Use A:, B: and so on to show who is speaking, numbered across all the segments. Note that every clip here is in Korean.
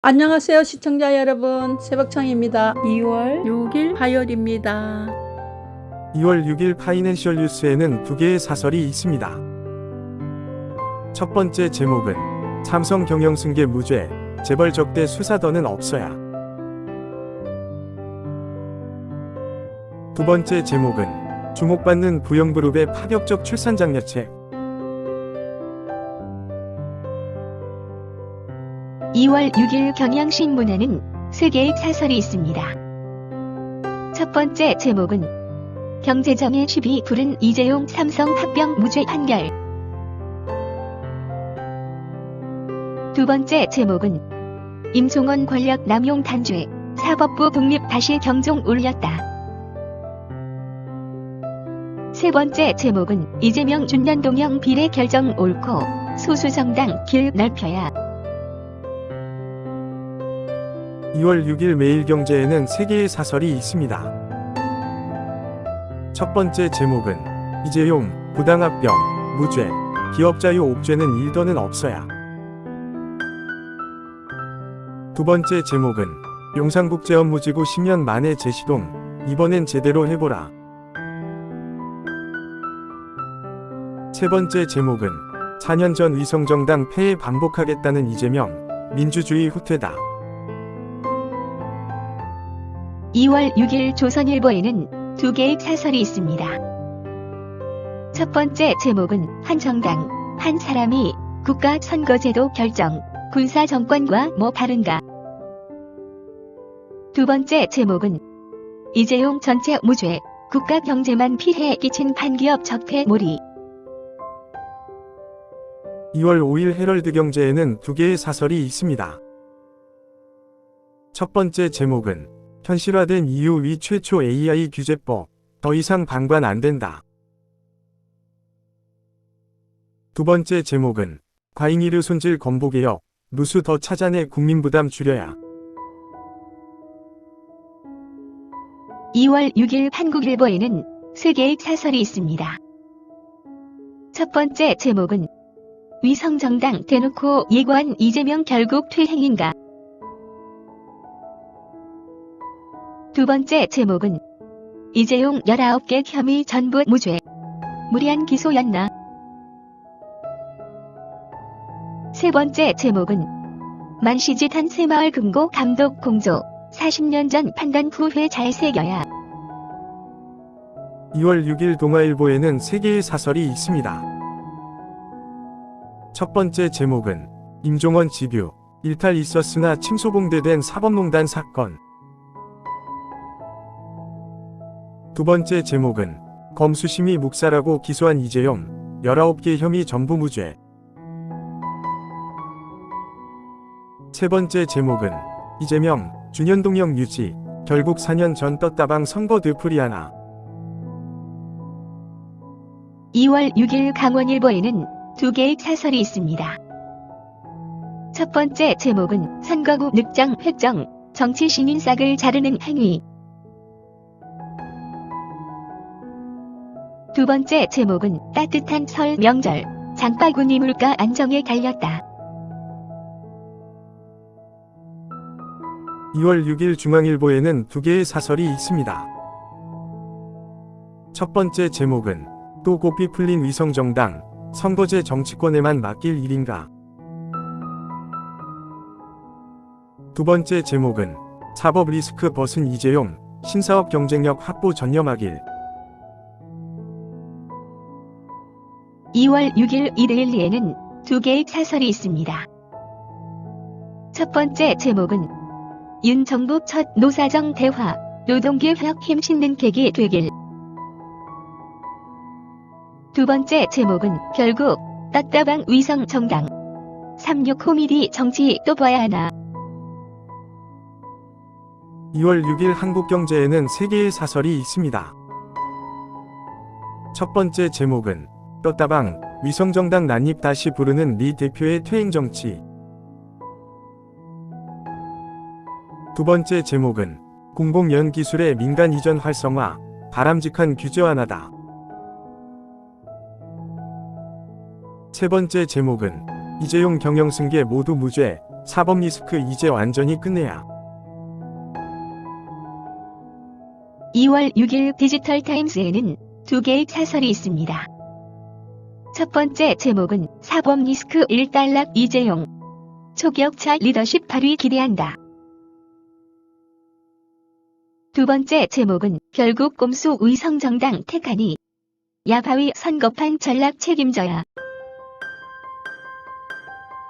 A: 안녕하세요 시청자 여러분, 새벽청입니다. 2월 6일 화요일입니다.
B: 2월 6일 파이낸셜 뉴스에는 두 개의 사설이 있습니다. 첫 번째 제목은 삼성 경영승계 무죄, 재벌 적대 수사더는 없어야. 두 번째 제목은 주목받는 부영그룹의 파격적 출산 장려책.
C: 2월 6일 경향신문에는 세 개의 사설이 있습니다. 첫 번째 제목은 경제정의 12 불은 이재용 삼성 합병 무죄 판결. 두 번째 제목은 임종원 권력 남용 단죄, 사법부 독립 다시 경종 울렸다. 세 번째 제목은 이재명 준연동형 비례 결정 옳고 소수정당 길 넓혀야.
B: 2월 6일 매일경제에는 세 개의 사설이 있습니다. 첫 번째 제목은 이재용 부당합병 무죄, 기업자유 옥죄는 일더는 없어야. 두 번째 제목은 용산국제업무지구 10년 만에 재시동, 이번엔 제대로 해보라. 세 번째 제목은 4년 전 위성정당 폐해 반복하겠다는 이재명, 민주주의 후퇴다.
C: 2월 6일 조선일보에는 두 개의 사설이 있습니다. 첫 번째 제목은 한 정당, 한 사람이 국가선거제도 결정, 군사정권과 뭐 다른가. 두 번째 제목은 이재용 전체 무죄, 국가경제만 피해 끼친 판기업 적폐몰이.
B: 2월 5일 헤럴드경제에는 두 개의 사설이 있습니다. 첫 번째 제목은 현실화된 EU 위 최초 AI 규제법, 더 이상 방관 안 된다. 두 번째 제목은 과잉이르 손질 건보개혁, 누수 더 찾아내 국민부담 줄여야.
C: 2월 6일 한국일보에는 세 개의 사설이 있습니다. 첫 번째 제목은 위성정당 대놓고 예고한 이재명 결국 퇴행인가. 두 번째 제목은 이재용 19개 혐의 전부 무죄, 무리한 기소였나. 세 번째 제목은 만시짓한 새마을 금고 감독 공조, 40년 전 판단 후회 잘 새겨야.
B: 2월 6일 동아일보에는 세 개의 사설이 있습니다. 첫 번째 제목은 임종원 집유, 일탈 있었으나 침소봉대된 사법농단 사건. 두 번째 제목은 검수심이 묵살하고 기소한 이재용, 19개 혐의 전부 무죄. 세 번째 제목은 이재명, 준연동형 유지, 결국 4년 전 떴다방 선거 되풀이하나.
C: 2월 6일 강원일보에는 두 개의 사설이 있습니다. 첫 번째 제목은 선거구 늑장 획정, 정치 신인싹을 자르는 행위. 두 번째 제목은 따뜻한 설 명절, 장바구니 물가 안정에 달렸다.
B: 2월 6일 중앙일보에는 두 개의 사설이 있습니다. 첫 번째 제목은 또 고삐 풀린 위성정당, 선거제 정치권에만 맡길 일인가. 두 번째 제목은 사법 리스크 벗은 이재용, 신사업 경쟁력 확보 전념하길.
C: 2월 6일 이데일리에는 두 개의 사설이 있습니다. 첫 번째 제목은 윤 정부 첫 노사정 대화, 노동개혁 힘싣는 계기 되길. 두 번째 제목은 결국 떴다방 위성 정당, 36 코미디 정치 또 봐야 하나.
B: 2월 6일 한국경제에는 세 개의 사설이 있습니다. 첫 번째 제목은 떴다방 위성정당 난입 다시 부르는 리 대표의 퇴행정치. 두 번째 제목은 공공연기술의 민간 이전 활성화, 바람직한 규제 완화다. 세 번째 제목은 이재용 경영승계 모두 무죄, 사법 리스크 이제 완전히 끝내야.
C: 2월 6일 디지털 타임스에는 두 개의 사설이 있습니다. 첫 번째 제목은 사법 리스크 1달락 이재용. 초기역차 리더십 발휘 기대한다. 두 번째 제목은 결국 꼼수 위성정당 택하니 야바위 선거판 전략 책임져야.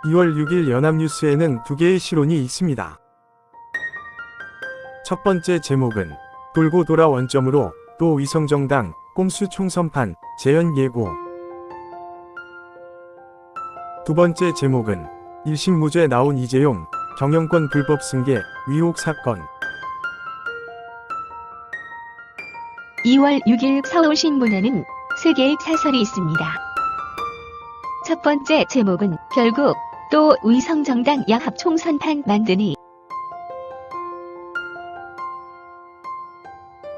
B: 2월 6일 연합뉴스에는 두 개의 시론이 있습니다. 첫 번째 제목은 돌고 돌아 원점으로 또 위성정당 꼼수 총선판 재현 예고. 두 번째 제목은 1심 무죄 나온 이재용 경영권 불법 승계 위혹 사건.
C: 2월 6일 서울신문에는 세 개의 사설이 있습니다. 첫 번째 제목은 결국 또 위성정당 야합 총선판 만드니.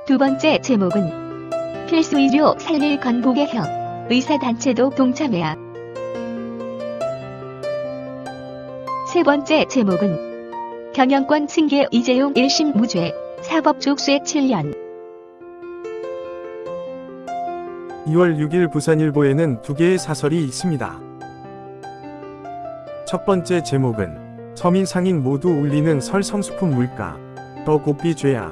C: 두 번째 제목은 필수 의료 살릴 건보 개혁 의사단체도 동참해야. 세 번째 제목은 경영권 승계 이재용 1심 무죄 사법 족쇄 7년.
B: 2월 6일 부산일보에는 두 개의 사설이 있습니다. 첫 번째 제목은 서민 상인 모두 울리는 설 성수품 물가 더 곱비 죄야.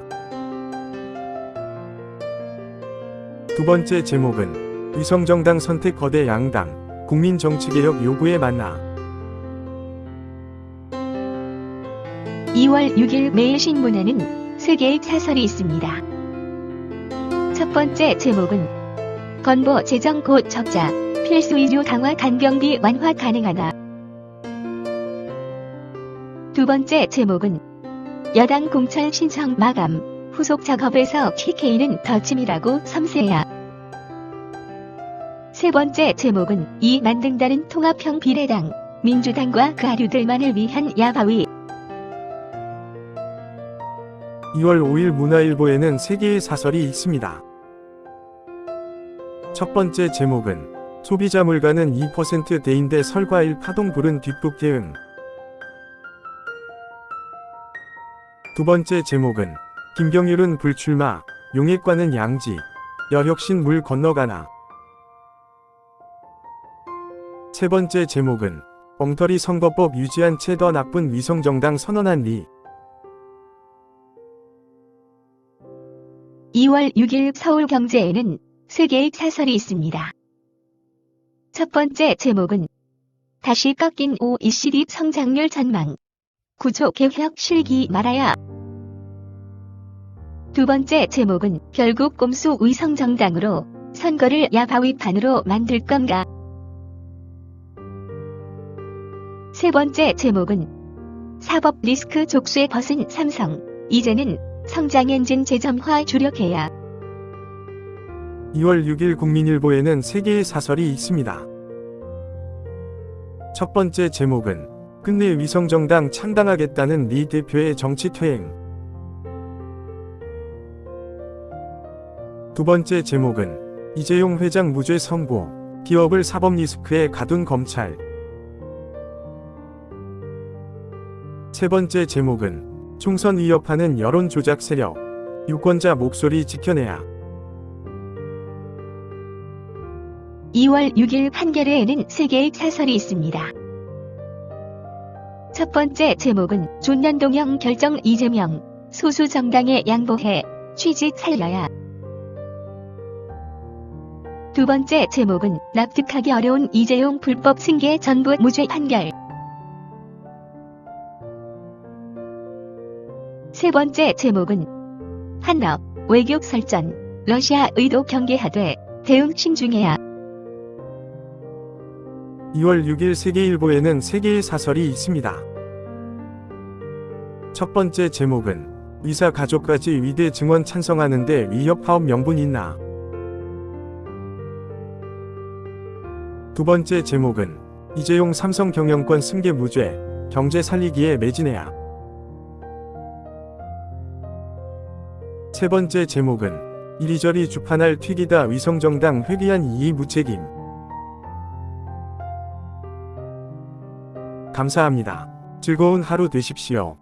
B: 두 번째 제목은 위성정당 선택 거대 양당 국민 정치개혁 요구에 만나.
C: 2월 6일 매일신문에는 세 개의 사설이 있습니다. 첫 번째 제목은 건보 재정 곧 적자 필수 의료 강화 간병비 완화 가능하다. 두 번째 제목은 여당 공천 신청 마감 후속 작업에서 TK는 더 치밀하고 섬세야. 세 번째 제목은 이 만든다는 통합형 비례당 민주당과 그 아류들만을 위한 야바위.
B: 2월 5일 문화일보에는 세 개의 사설이 있습니다. 첫 번째 제목은 소비자 물가는 2%대인데 설과일 파동 부른 뒷북 대응. 두 번째 제목은 김경률은 불출마, 용액과는 양지, 여혁신 물 건너가나. 세 번째 제목은 엉터리 선거법 유지한 채 더 나쁜 위성정당 선언한 리.
C: 2월 6일 서울경제에는 세 개의 사설이 있습니다. 첫 번째 제목은 다시 꺾인 OECD 성장률 전망 구조 개혁 실기 말아야. 두 번째 제목은 결국 꼼수 위성정당으로 선거를 야바위판으로 만들 건가. 세 번째 제목은 사법 리스크 족쇄 벗은 삼성 이제는 성장 엔진 재점화 주력해야.
B: 2월 6일 국민일보에는 세 개의 사설이 있습니다. 첫 번째 제목은 끝내 위성정당 창당하겠다는 리 대표의 정치 퇴행. 두 번째 제목은 이재용 회장 무죄 선고, 기업을 사법 리스크에 가둔 검찰. 세 번째 제목은 총선 위협하는 여론 조작 세력, 유권자 목소리 지켜내야.
C: 2월 6일 판결에는 세 개의 사설이 있습니다. 첫 번째 제목은 준연동형 결정 이재명 소수 정당에 양보해 취지 살려야. 두 번째 제목은 납득하기 어려운 이재용 불법 승계 전부 무죄 판결. 세 번째 제목은 한럽 외교 설전 러시아 의도 경계하되 대응 신중해야.
B: 2월 6일 세계일보에는 세 개의 사설이 있습니다. 첫 번째 제목은 의사 가족까지 위대 증원 찬성하는데 위협 파업 명분 있나. 두 번째 제목은 이재용 삼성 경영권 승계 무죄, 경제 살리기에 매진해야. 세 번째 제목은 이리저리 주판할 튀기다 위성정당 회귀한 이의 무책임. 감사합니다. 즐거운 하루 되십시오.